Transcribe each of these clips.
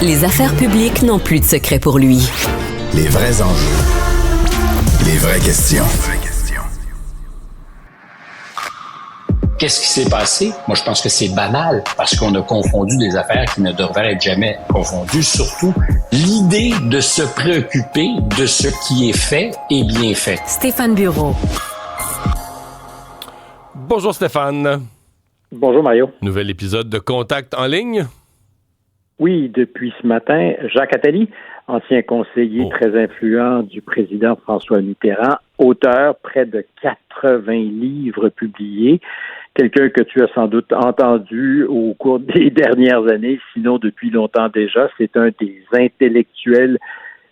Les affaires publiques n'ont plus de secret pour lui. Les vrais enjeux. Les vraies questions. Qu'est-ce qui s'est passé? Moi, je pense que c'est banal parce qu'on a confondu des affaires qui ne devraient être jamais confondues. Surtout, l'idée de se préoccuper de ce qui est fait et bien fait. Stéphane Bureau. Bonjour Stéphane. Bonjour Mario. Nouvel épisode de Contact en ligne. Oui, depuis ce matin, Jacques Attali, ancien conseiller très influent du président François Mitterrand, auteur, près de 80 livres publiés, quelqu'un que tu as sans doute entendu au cours des dernières années, sinon depuis longtemps déjà. C'est un des intellectuels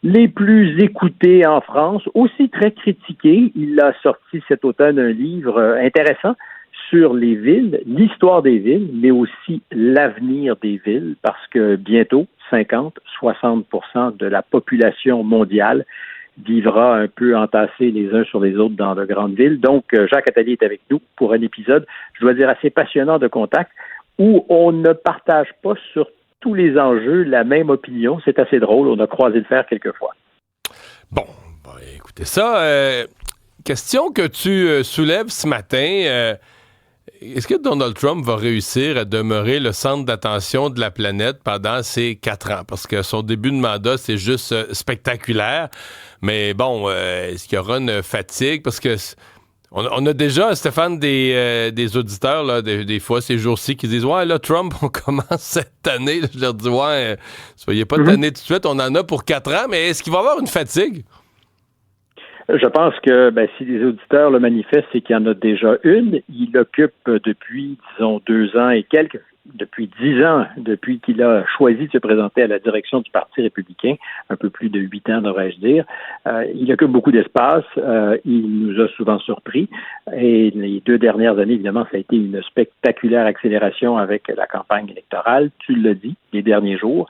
les plus écoutés en France, aussi très critiqué. Il a sorti cet automne un livre intéressant sur les villes, l'histoire des villes, mais aussi l'avenir des villes, parce que bientôt, 50-60% de la population mondiale vivra un peu entassés les uns sur les autres dans de grandes villes. Donc, Jacques Attali est avec nous pour un épisode, je dois dire, assez passionnant de Contact, où on ne partage pas sur tous les enjeux la même opinion. C'est assez drôle, on a croisé le fer quelques fois. Bon, écoutez ça. Question que tu soulèves ce matin. Est-ce que Donald Trump va réussir à demeurer le centre d'attention de la planète pendant ces 4 ans? Parce que son début de mandat, c'est juste spectaculaire. Mais bon, est-ce qu'il y aura une fatigue? Parce que on a déjà, Stéphane, des auditeurs, là, des fois, ces jours-ci, qui disent « Ouais, là, Trump, on commence cette année. » Je leur dis « Ouais, soyez pas tannés tout de suite. On en a pour 4 ans. » Mais est-ce qu'il va y avoir une fatigue? Je pense que si les auditeurs le manifestent, c'est qu'il y en a déjà une. Il occupe depuis, disons, 2 ans et quelques, depuis 10 ans, depuis qu'il a choisi de se présenter à la direction du Parti républicain, un peu plus de 8 ans, devrais-je dire. Il occupe beaucoup d'espace. Il nous a souvent surpris. Et les 2 dernières années, évidemment, ça a été une spectaculaire accélération avec la campagne électorale. Tu l'as dit, les derniers jours.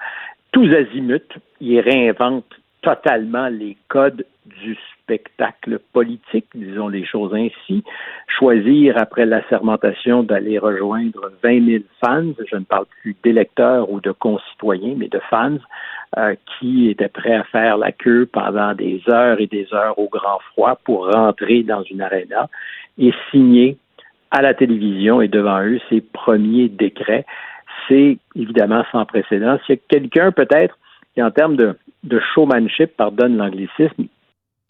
Tous azimuts, il réinvente totalement les codes du spectacle politique, disons les choses ainsi. Choisir, après l'assermentation, d'aller rejoindre 20 000 fans, je ne parle plus d'électeurs ou de concitoyens, mais de fans, qui étaient prêts à faire la queue pendant des heures et des heures au grand froid pour rentrer dans une aréna et signer à la télévision et devant eux ses premiers décrets. C'est évidemment sans précédent. S'il y a quelqu'un peut-être qui, en termes de showmanship, pardonne l'anglicisme,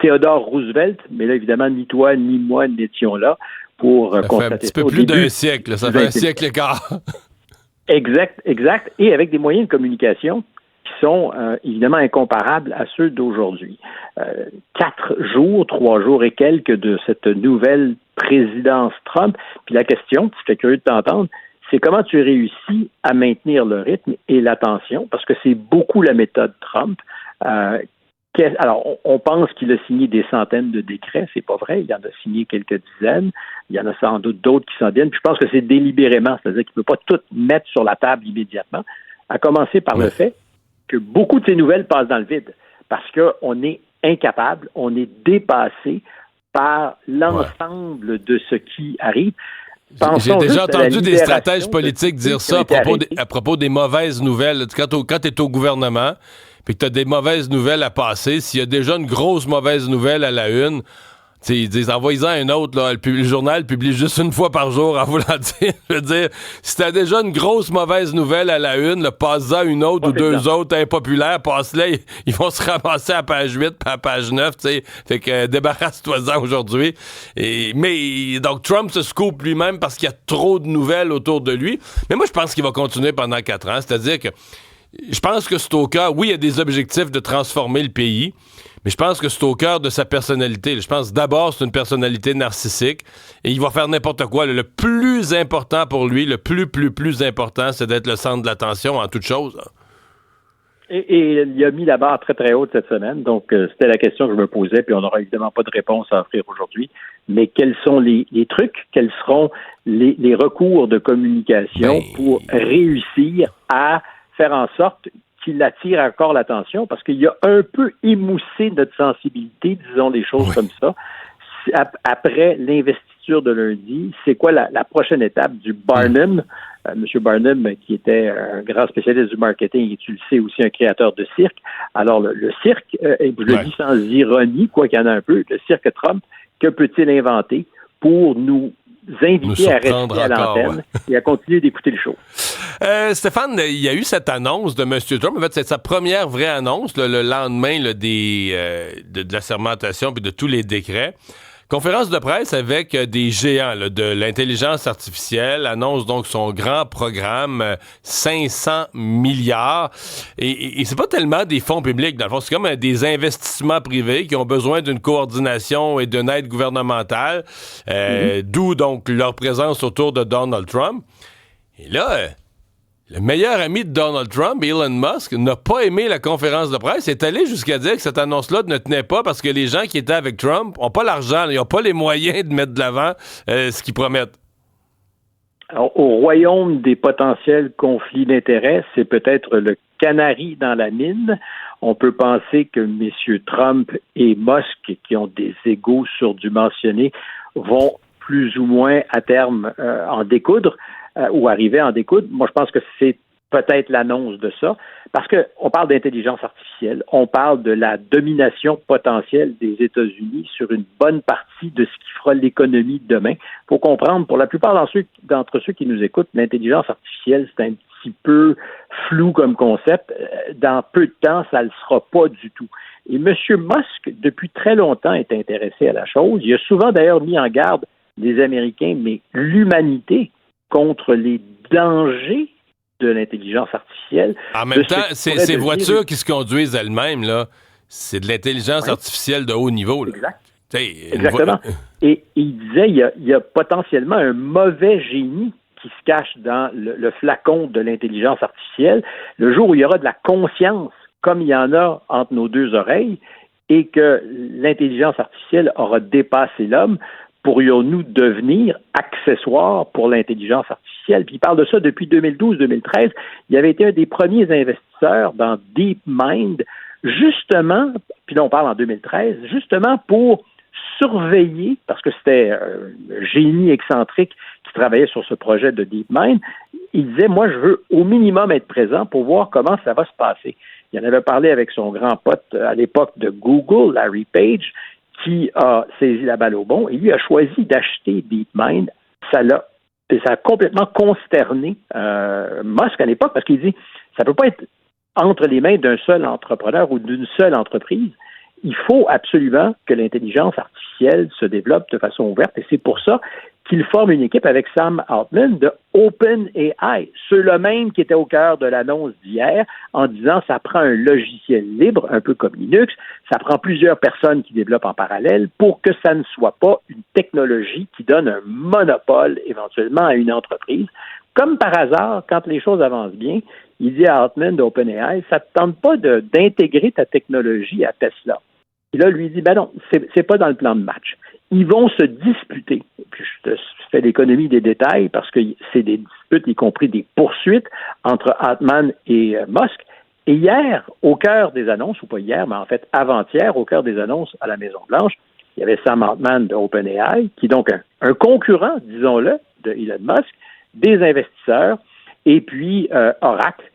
Theodore Roosevelt, mais là, évidemment, ni toi, ni moi n'étions là pour constater ça. Ça fait un petit peu plus d'un siècle. Ça fait un siècle et quart. Exact. Et avec des moyens de communication qui sont évidemment incomparables à ceux d'aujourd'hui. 3 jours et quelques de cette nouvelle présidence Trump. Puis la question, je suis curieux de t'entendre, c'est comment tu réussis à maintenir le rythme et l'attention, parce que c'est beaucoup la méthode Trump. Alors, on pense qu'il a signé des centaines de décrets, c'est pas vrai, il en a signé quelques dizaines, il y en a sans doute d'autres qui s'en viennent, puis je pense que c'est délibérément, c'est-à-dire qu'il ne peut pas tout mettre sur la table immédiatement, à commencer par le fait que beaucoup de ces nouvelles passent dans le vide, parce qu'on est incapable, on est dépassé par l'ensemble de ce qui arrive. J'ai déjà entendu des stratèges politiques dire ça à propos des mauvaises nouvelles. Quand tu es au gouvernement puis que tu as des mauvaises nouvelles à passer, s'il y a déjà une grosse mauvaise nouvelle à la une, ils disent envoyez-en un autre. Là, le journal publie juste une fois par jour en voulant dire. Je veux dire, si tu as déjà une grosse mauvaise nouvelle à la une, passe-en une autre ou 2 autres impopulaires, passe-la, ils vont se ramasser à page 8 puis à page 9. Fait que débarrasse-toi-en aujourd'hui. Mais donc Trump se scoop lui-même parce qu'il y a trop de nouvelles autour de lui. Mais moi, je pense qu'il va continuer pendant 4 ans. C'est-à-dire que je pense que c'est au cœur. Oui, il y a des objectifs de transformer le pays. Mais je pense que c'est au cœur de sa personnalité. Je pense d'abord c'est une personnalité narcissique et il va faire n'importe quoi. Le plus important pour lui, le plus important, c'est d'être le centre de l'attention en toute chose. Et il a mis la barre très, très haute cette semaine. Donc, c'était la question que je me posais, puis on n'aura évidemment pas de réponse à offrir aujourd'hui. Mais quels sont les trucs, quels seront les recours de communication pour réussir à faire en sorte qu'il attire encore l'attention, parce qu'il a un peu émoussé notre sensibilité, disons les choses comme ça, après l'investiture l'ouverture de lundi, c'est quoi la prochaine étape du Barnum? Monsieur Barnum, qui était un grand spécialiste du marketing et tu le sais aussi un créateur de cirque. Alors le cirque, et je le dis sans ironie, quoi qu'il y en a un peu, le cirque Trump, que peut-il inventer pour nous inviter à rester à l'antenne et à continuer d'écouter le show? Stéphane, il y a eu cette annonce de M. Trump. En fait, c'est sa première vraie annonce le lendemain de la sermentation et de tous les décrets. Conférence de presse avec des géants de l'intelligence artificielle, annonce donc son grand programme, 500 milliards. Et c'est pas tellement des fonds publics, dans le fond, c'est comme des investissements privés qui ont besoin d'une coordination et d'une aide gouvernementale, d'où donc leur présence autour de Donald Trump. Et là, le meilleur ami de Donald Trump, Elon Musk, n'a pas aimé la conférence de presse. Il est allé jusqu'à dire que cette annonce-là ne tenait pas parce que les gens qui étaient avec Trump n'ont pas l'argent, ils n'ont pas les moyens de mettre de l'avant ce qu'ils promettent. Alors, au royaume des potentiels conflits d'intérêts, c'est peut-être le canari dans la mine. On peut penser que M. Trump et Musk, qui ont des égos surdimensionnés, vont plus ou moins à terme en découdre. Ou arriver à en découdre. Moi, je pense que c'est peut-être l'annonce de ça, parce qu'on parle d'intelligence artificielle, on parle de la domination potentielle des États-Unis sur une bonne partie de ce qui fera l'économie de demain. Il faut comprendre, pour la plupart d'entre ceux qui nous écoutent, l'intelligence artificielle, c'est un petit peu flou comme concept. Dans peu de temps, ça ne le sera pas du tout. Et M. Musk, depuis très longtemps, est intéressé à la chose. Il a souvent d'ailleurs mis en garde les Américains, mais l'humanité, contre les dangers de l'intelligence artificielle. En même temps, ces voitures qui se conduisent elles-mêmes, là, c'est de l'intelligence artificielle de haut niveau. Là. Exact. Exactement. Et il disait il y a potentiellement un mauvais génie qui se cache dans le flacon de l'intelligence artificielle. Le jour où il y aura de la conscience, comme il y en a entre nos deux oreilles, et que l'intelligence artificielle aura dépassé l'homme, pourrions-nous devenir accessoires pour l'intelligence artificielle? Puis il parle de ça depuis 2012-2013. Il avait été un des premiers investisseurs dans DeepMind, justement, puis là on parle en 2013, justement pour surveiller, parce que c'était un génie excentrique qui travaillait sur ce projet de DeepMind. Il disait, moi je veux au minimum être présent pour voir comment ça va se passer. Il en avait parlé avec son grand pote à l'époque de Google, Larry Page, qui a saisi la balle au bon et lui a choisi d'acheter DeepMind. Ça a complètement consterné Musk à l'époque parce qu'il dit ça ne peut pas être entre les mains d'un seul entrepreneur ou d'une seule entreprise. Il faut absolument que l'intelligence artificielle se développe de façon ouverte et c'est pour ça qu'il forme une équipe avec Sam Altman de OpenAI, ceux-là même qui étaient au cœur de l'annonce d'hier en disant ça prend un logiciel libre, un peu comme Linux, ça prend plusieurs personnes qui développent en parallèle pour que ça ne soit pas une technologie qui donne un monopole éventuellement à une entreprise. Comme par hasard, quand les choses avancent bien, il dit à Altman d'OpenAI, ça ne te tente pas d'intégrer ta technologie à Tesla. Et là, lui dit, ben non, c'est pas dans le plan de match. Ils vont se disputer. Puis je te fais l'économie des détails parce que c'est des disputes, y compris des poursuites entre Altman et Musk. Et hier, au cœur des annonces, ou pas hier, mais en fait avant-hier, au cœur des annonces à la Maison-Blanche, il y avait Sam Altman de OpenAI, qui est donc un concurrent, disons-le, de Elon Musk, des investisseurs, et puis Oracle,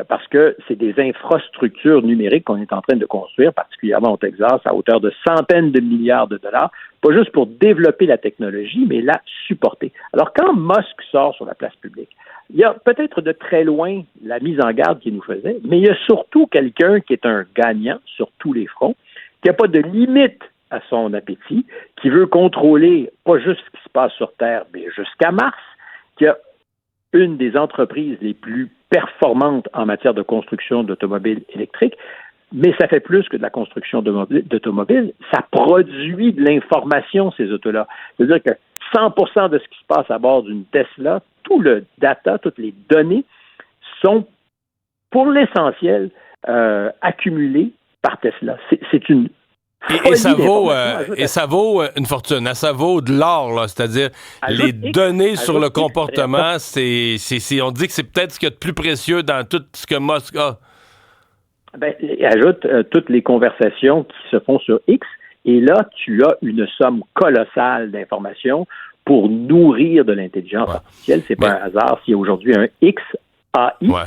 parce que c'est des infrastructures numériques qu'on est en train de construire, particulièrement au Texas, à hauteur de centaines de milliards de dollars, pas juste pour développer la technologie, mais la supporter. Alors, quand Musk sort sur la place publique, il y a peut-être de très loin la mise en garde qu'il nous faisait, mais il y a surtout quelqu'un qui est un gagnant sur tous les fronts, qui n'a pas de limite à son appétit, qui veut contrôler pas juste ce qui se passe sur Terre, mais jusqu'à Mars, qui a une des entreprises les plus performantes en matière de construction d'automobiles électriques, mais ça fait plus que de la construction d'automobiles, ça produit de l'information, ces autos-là. C'est-à-dire que 100% de ce qui se passe à bord d'une Tesla, tout le data, toutes les données sont, pour l'essentiel, accumulées par Tesla. C'est une Et ça vaut une fortune. Ça vaut de l'or, là. C'est-à-dire, les données sur le comportement, on dit que c'est peut-être ce qu'il y a de plus précieux dans tout ce que Musk a. Ben, ajoute toutes les conversations qui se font sur X, et là, tu as une somme colossale d'informations pour nourrir de l'intelligence artificielle. C'est pas un hasard s'il y a aujourd'hui un XAI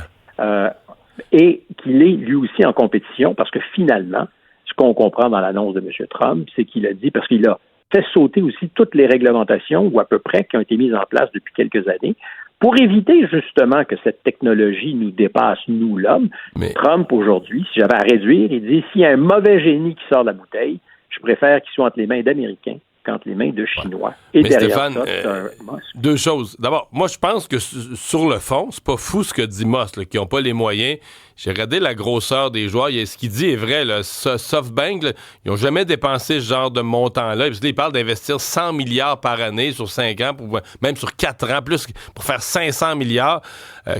et qu'il est lui aussi en compétition parce que finalement, ce qu'on comprend dans l'annonce de M. Trump, c'est qu'il a dit, parce qu'il a fait sauter aussi toutes les réglementations, ou à peu près, qui ont été mises en place depuis quelques années, pour éviter justement que cette technologie nous dépasse, nous, l'homme. Trump, aujourd'hui, si j'avais à réduire, il dit, s'il y a un mauvais génie qui sort de la bouteille, je préfère qu'il soit entre les mains d'Américains qu'entre les mains de Chinois. Et mais derrière Stéphane, ça, deux choses. D'abord, moi, je pense que sur le fond, c'est pas fou ce que dit Musk, là, qui n'ont pas les moyens. J'ai regardé la grosseur des joueurs. Ce qu'il dit est vrai. Là. SoftBank, là, ils n'ont jamais dépensé ce genre de montant-là. Puis, ils parlent d'investir 100 milliards par année sur 5 ans, même sur 4 ans, plus pour faire 500 milliards.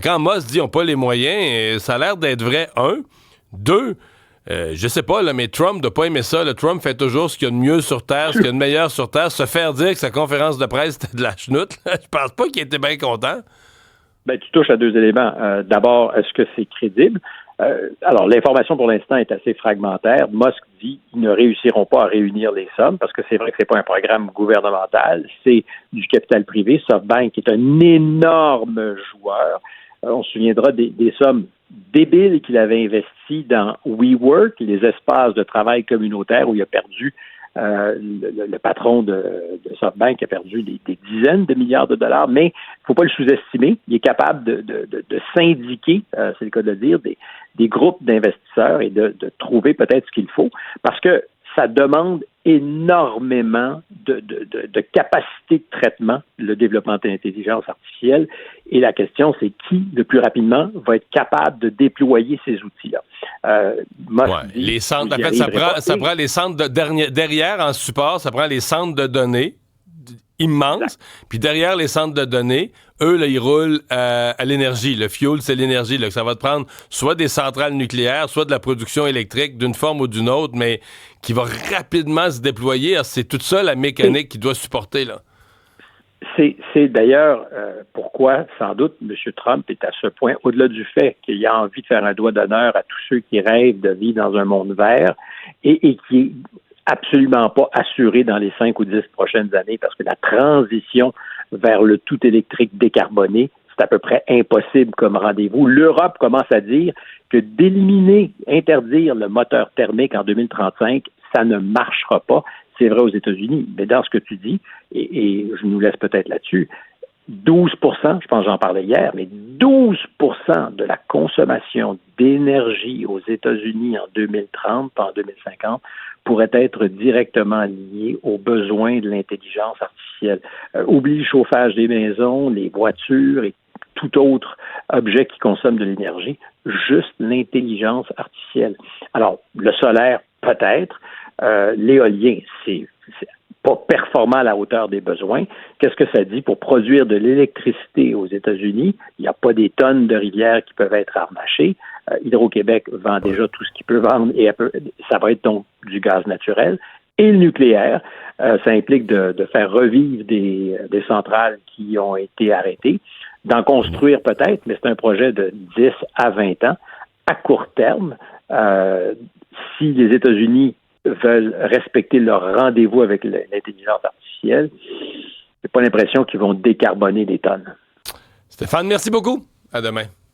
Quand Musk dit qu'ils n'ont pas les moyens, ça a l'air d'être vrai, 1. 2, je sais pas, là, mais Trump doit pas aimer ça. Là. Trump fait toujours ce qu'il y a de mieux sur Terre, ce qu'il y a de meilleur sur Terre. Se faire dire que sa conférence de presse, c'était de la chenoute, je pense pas qu'il était bien content. Ben, tu touches à deux éléments. D'abord, est-ce que c'est crédible? Alors, l'information pour l'instant est assez fragmentaire. Musk dit qu'ils ne réussiront pas à réunir les sommes parce que c'est vrai que c'est pas un programme gouvernemental, c'est du capital privé. SoftBank est un énorme joueur. On se souviendra des sommes débiles qu'il avait investies dans WeWork, les espaces de travail communautaires où il a perdu, le patron de SoftBank a perdu des dizaines de milliards de dollars, mais il ne faut pas le sous-estimer. Il est capable de syndiquer, c'est le cas de le dire, des groupes d'investisseurs et de trouver peut-être ce qu'il faut, parce que ça demande énormément de capacité de traitement, le développement de l'intelligence artificielle. Et la question, c'est qui, le plus rapidement, va être capable de déployer ces outils-là. Les centres, en fait, ça prend les centres derrière en support, ça prend les centres de données immenses. Puis derrière les centres de données, eux, là, ils roulent à l'énergie. Le fuel, c'est l'énergie. Là, que ça va te prendre soit des centrales nucléaires, soit de la production électrique d'une forme ou d'une autre, mais qui va rapidement se déployer. Alors, c'est toute ça la mécanique qui doit supporter, là. C'est d'ailleurs pourquoi, sans doute, M. Trump est à ce point, au-delà du fait qu'il a envie de faire un doigt d'honneur à tous ceux qui rêvent de vivre dans un monde vert et qui est absolument pas assuré dans les 5 ou 10 prochaines années parce que la transition vers le tout électrique décarboné, c'est à peu près impossible comme rendez-vous. L'Europe commence à dire que interdire le moteur thermique en 2035, ça ne marchera pas. C'est vrai aux États-Unis, mais dans ce que tu dis, et je nous laisse peut-être là-dessus, 12%, je pense que j'en parlais hier, mais 12% de la consommation d'énergie aux États-Unis en 2030, pas en 2050, pourrait être directement liée aux besoins de l'intelligence artificielle. Oublie le chauffage des maisons, les voitures et tout autre objet qui consomme de l'énergie, juste l'intelligence artificielle. Alors, le solaire, peut-être. L'éolien, c'est pas performant à la hauteur des besoins. Qu'est-ce que ça dit pour produire de l'électricité aux États-Unis? Il n'y a pas des tonnes de rivières qui peuvent être harnachées. Hydro-Québec vend déjà tout ce qu'il peut vendre et ça va être donc du gaz naturel. Et le nucléaire, ça implique de faire revivre des centrales qui ont été arrêtées, d'en construire peut-être, mais c'est un projet de 10 à 20 ans. À court terme, si les États-Unis veulent respecter leur rendez-vous avec l'intelligence artificielle, j'ai pas l'impression qu'ils vont décarboner des tonnes. Stéphane, merci beaucoup. À demain.